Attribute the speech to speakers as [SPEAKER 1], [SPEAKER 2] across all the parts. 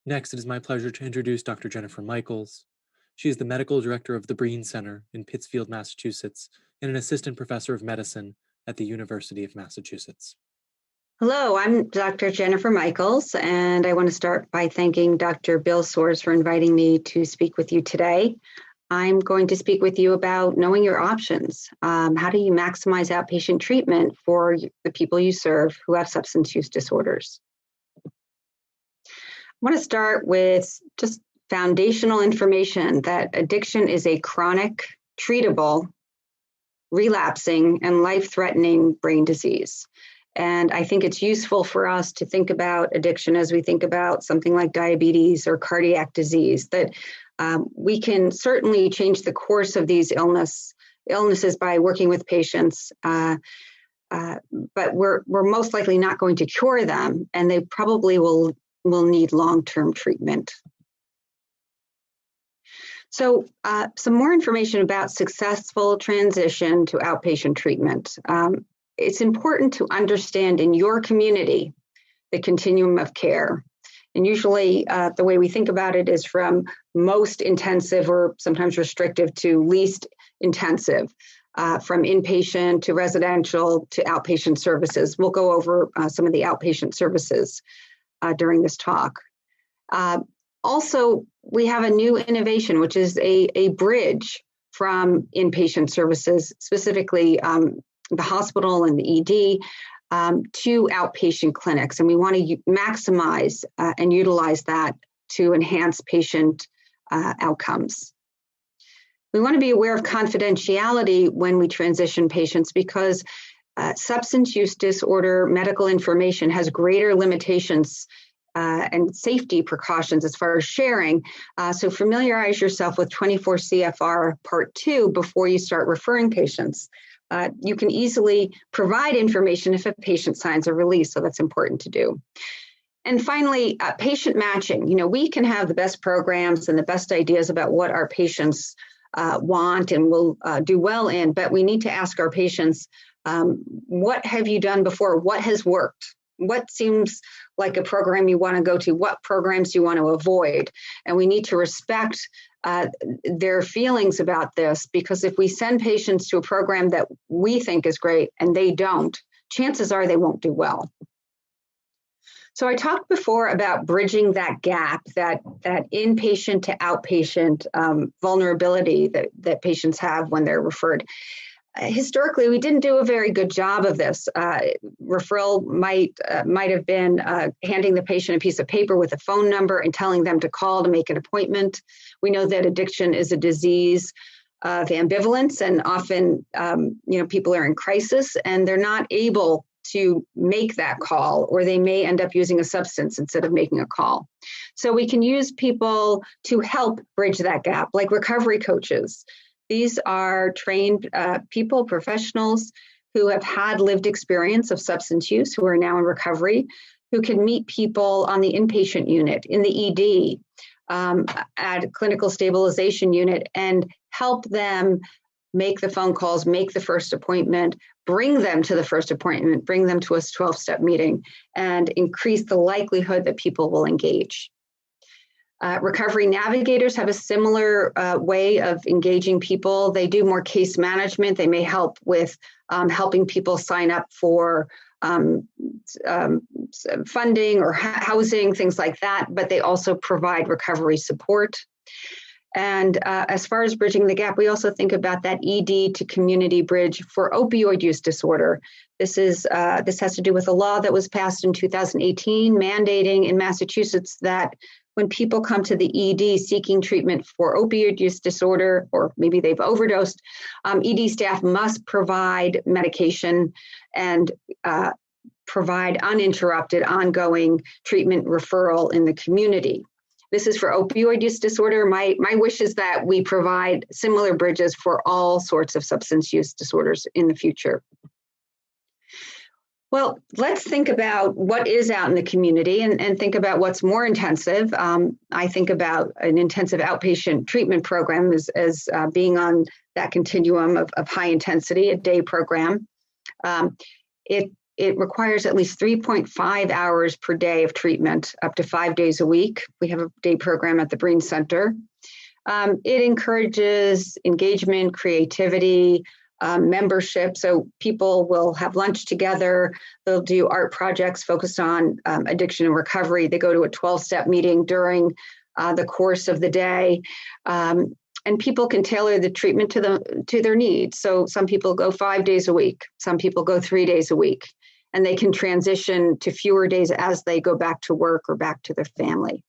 [SPEAKER 1] Next, it is my pleasure to introduce Dr. Jennifer Michaels. She is the medical director of the Breen Center in Pittsfield, Massachusetts, and an assistant professor of medicine at the University of Massachusetts.
[SPEAKER 2] Hello, I'm Dr. Jennifer Michaels, and I want to start by thanking Dr. Bill Soares for inviting me to speak with you today. I'm going to speak with you about knowing your options. How do you maximize outpatient treatment for the people you serve who have substance use disorders? I want to start with just foundational information that addiction is a chronic, treatable, relapsing, and life-threatening brain disease. And I think it's useful for us to think about addiction as we think about something like diabetes or cardiac disease, that we can certainly change the course of these illnesses by working with patients, but we're most likely not going to cure them, and they probably will need long-term treatment. So some more information about successful transition to outpatient treatment. It's important to understand in your community the continuum of care. And usually the way we think about it is from most intensive or sometimes restrictive to least intensive, from inpatient to residential to outpatient services. We'll go over some of the outpatient services during this talk. Also, we have a new innovation, which is a bridge from inpatient services, specifically the hospital and the ED, to outpatient clinics. And we want to maximize and utilize that to enhance patient outcomes. We want to be aware of confidentiality when we transition patients because substance use disorder medical information has greater limitations and safety precautions as far as sharing. So familiarize yourself with 24 CFR Part 2 before you start referring patients. You can easily provide information if a patient signs a release, so that's important to do. And finally, patient matching. You know, we can have the best programs and the best ideas about what our patients want and will do well in, but we need to ask our patients, what have you done before? What has worked? What seems like a program you want to go to? What programs you want to avoid? And we need to respect their feelings about this, because if we send patients to a program that we think is great and they don't, chances are they won't do well. So I talked before about bridging that gap, that inpatient to outpatient vulnerability that patients have when they're referred. Historically, we didn't do a very good job of this. Referral might have been handing the patient a piece of paper with a phone number and telling them to call to make an appointment. We know that addiction is a disease of ambivalence, and often, people are in crisis and they're not able to make that call, or they may end up using a substance instead of making a call. So we can use people to help bridge that gap, like recovery coaches. These are trained people, professionals who have had lived experience of substance use, who are now in recovery, who can meet people on the inpatient unit, in the ED, at a clinical stabilization unit, and help them make the phone calls, make the first appointment, bring them to the first appointment, bring them to a 12-step meeting, and increase the likelihood that people will engage. Recovery navigators have a similar way of engaging people. They do more case management. They may help with helping people sign up for funding or housing, things like that, but they also provide recovery support. And as far as bridging the gap, we also think about that ED to community bridge for opioid use disorder. This has to do with a law that was passed in 2018, mandating in Massachusetts that when people come to the ED seeking treatment for opioid use disorder, or maybe they've overdosed, ED staff must provide medication and provide uninterrupted, ongoing treatment referral in the community. This is for opioid use disorder. My wish is that we provide similar bridges for all sorts of substance use disorders in the future. Well, let's think about what is out in the community and think about what's more intensive. I think about an intensive outpatient treatment program as being on that continuum of high intensity, a day program. It it requires at least 3.5 hours per day of treatment, up to 5 days a week. We have a day program at the Breen Center. It encourages engagement, creativity, membership. So people will have lunch together. They'll do art projects focused on addiction and recovery. They go to a 12-step meeting during the course of the day. And people can tailor the treatment to their needs. So some people go 5 days a week. Some people go 3 days a week. And they can transition to fewer days as they go back to work or back to their family.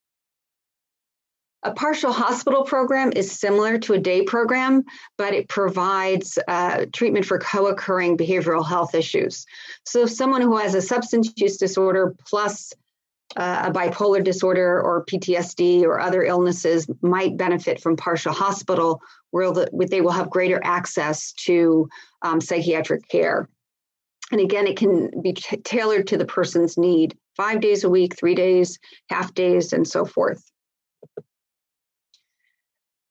[SPEAKER 2] A partial hospital program is similar to a day program, but it provides treatment for co-occurring behavioral health issues. So someone who has a substance use disorder plus a bipolar disorder or PTSD or other illnesses might benefit from partial hospital, where they will have greater access to psychiatric care. And again, it can be tailored to the person's need, 5 days a week, 3 days, half days, and so forth.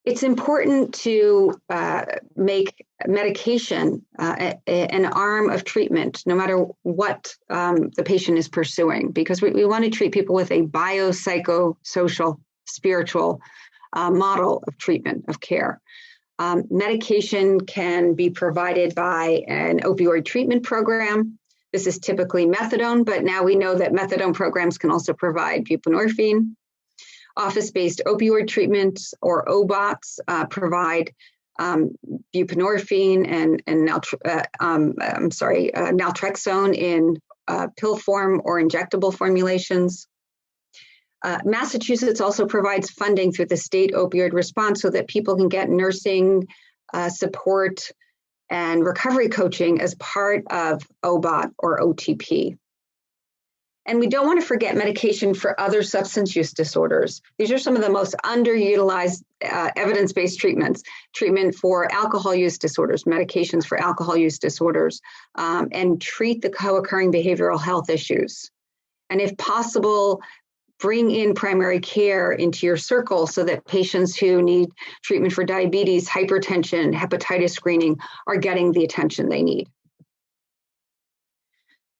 [SPEAKER 2] It's important to make medication an arm of treatment, no matter what the patient is pursuing, because we want to treat people with a biopsychosocial, spiritual model of treatment, of care. Medication can be provided by an opioid treatment program. This is typically methadone, but now we know that methadone programs can also provide buprenorphine. Office-based opioid treatments, or OBOTs, provide buprenorphine and naltrexone in pill form or injectable formulations. Massachusetts also provides funding through the state opioid response so that people can get nursing support and recovery coaching as part of OBOT or OTP. And we don't want to forget medication for other substance use disorders. These are some of the most underutilized evidence-based treatments. Treatment for alcohol use disorders, medications for alcohol use disorders, and treat the co-occurring behavioral health issues. And if possible, bring in primary care into your circle so that patients who need treatment for diabetes, hypertension, hepatitis screening are getting the attention they need.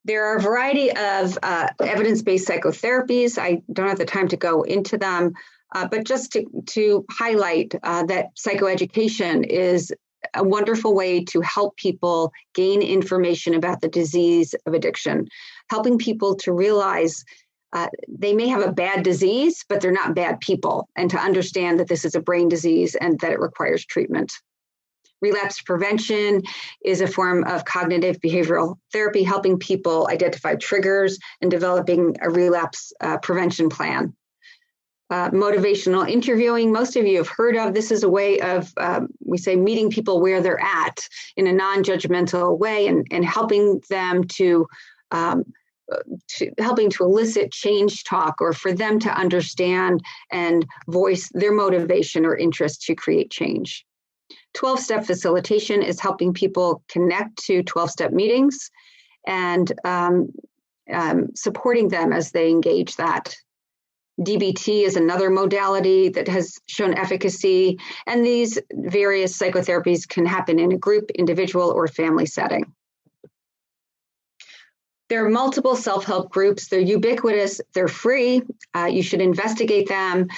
[SPEAKER 2] There are a variety of evidence-based psychotherapies. I don't have the time to go into them, but just to highlight that psychoeducation is a wonderful way to help people gain information about the disease of addiction, helping people to realize they may have a bad disease, but they're not bad people, and to understand that this is a brain disease and that it requires treatment. Relapse prevention is a form of cognitive behavioral therapy, helping people identify triggers and developing a relapse prevention plan. Motivational interviewing, most of you have heard of. This is a way of, we say, meeting people where they're at in a non-judgmental way and helping them helping to elicit change talk, or for them to understand and voice their motivation or interest to create change. 12-step facilitation is helping people connect to 12-step meetings and supporting them as they engage that. DBT is another modality that has shown efficacy, and these various psychotherapies can happen in a group, individual, or family setting. There are multiple self-help groups. They're ubiquitous. They're free. You should investigate them.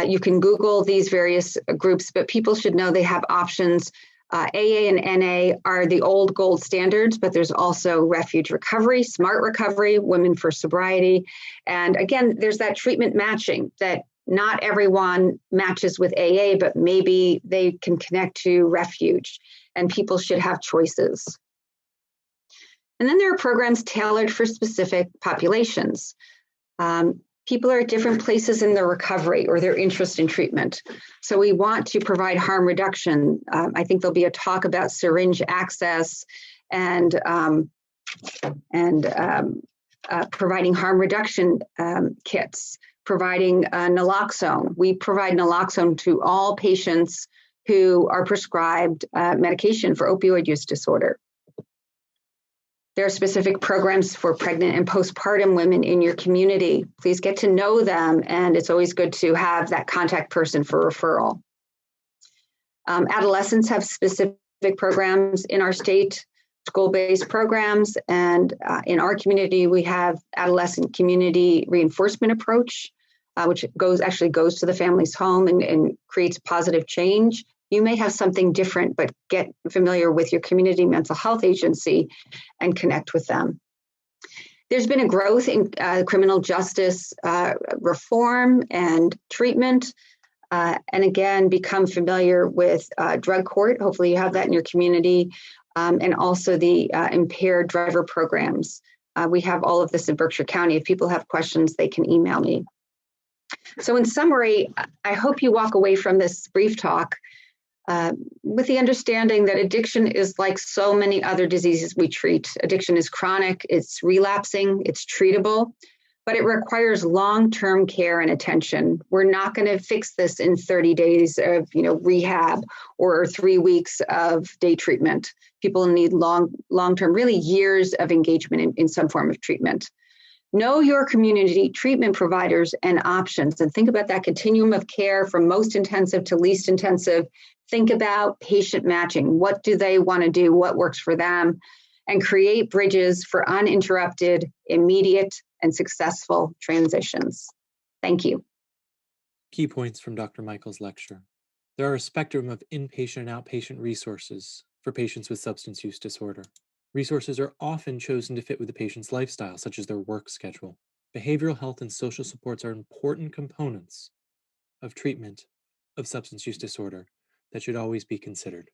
[SPEAKER 2] You can Google these various groups, but people should know they have options. AA and NA are the old gold standards, but there's also Refuge Recovery, Smart Recovery, Women for Sobriety. And again, there's that treatment matching that not everyone matches with AA, but maybe they can connect to Refuge, and people should have choices. And then there are programs tailored for specific populations. People are at different places in their recovery or their interest in treatment. So we want to provide harm reduction. I think there'll be a talk about syringe access and providing harm reduction kits, providing naloxone. We provide naloxone to all patients who are prescribed medication for opioid use disorder. There are specific programs for pregnant and postpartum women in your community. Please get to know them, and it's always good to have that contact person for referral. Adolescents have specific programs in our state. school-based programs. And in our community, we have adolescent community reinforcement approach, which actually goes to the family's home and creates positive change. You may have something different, but get familiar with your community mental health agency and connect with them. There's been a growth in criminal justice reform and treatment. And again, become familiar with drug court. Hopefully you have that in your community. And also the impaired driver programs. We have all of this in Berkshire County. If people have questions, they can email me. So in summary, I hope you walk away from this brief talk with the understanding that addiction is like so many other diseases we treat. Addiction is chronic, it's relapsing, it's treatable, but it requires long-term care and attention. We're not going to fix this in 30 days of rehab or 3 weeks of day treatment. People need long-term, really years of engagement in some form of treatment. Know your community treatment providers and options, and think about that continuum of care from most intensive to least intensive. Think about patient matching. What do they want to do? What works for them? And create bridges for uninterrupted, immediate, and successful transitions. Thank you.
[SPEAKER 1] Key points from Dr. Michaels' lecture. There are a spectrum of inpatient and outpatient resources for patients with substance use disorder. Resources are often chosen to fit with the patient's lifestyle, such as their work schedule. Behavioral health and social supports are important components of treatment of substance use disorder that should always be considered.